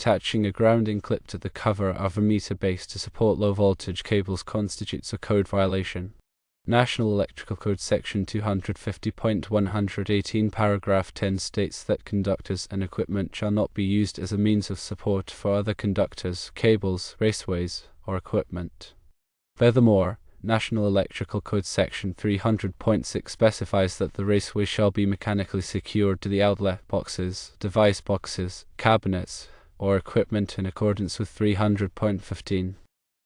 Attaching a grounding clip to the cover of a meter base to support low-voltage cables constitutes a code violation. National Electrical Code Section 250.118 paragraph 10 states that conductors and equipment shall not be used as a means of support for other conductors, cables, raceways, or equipment. Furthermore, National Electrical Code Section 300.6 specifies that the raceway shall be mechanically secured to the outlet boxes, device boxes, cabinets, or equipment in accordance with 300.15.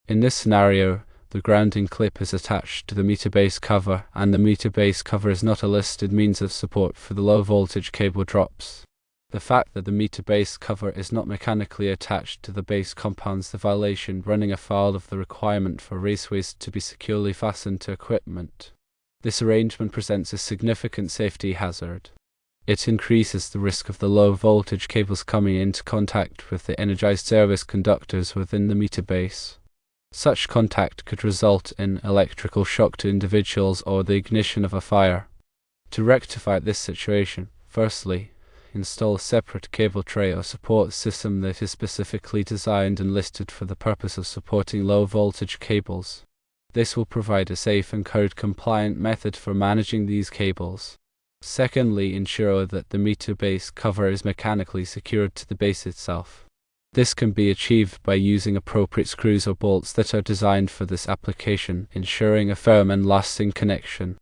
In this scenario, the grounding clip is attached to the meter base cover, and the meter base cover is not a listed means of support for the low voltage cable drops. The fact that the meter base cover is not mechanically attached to the base compounds the violation, running afoul of the requirement for raceways to be securely fastened to equipment. This arrangement presents a significant safety hazard. It increases the risk of the low voltage cables coming into contact with the energized service conductors within the meter base. Such contact could result in electrical shock to individuals or the ignition of a fire. To rectify this situation, firstly, install a separate cable tray or support system that is specifically designed and listed for the purpose of supporting low voltage cables. This will provide a safe and code-compliant method for managing these cables. Secondly, ensure that the meter base cover is mechanically secured to the base itself. This can be achieved by using appropriate screws or bolts that are designed for this application, ensuring a firm and lasting connection.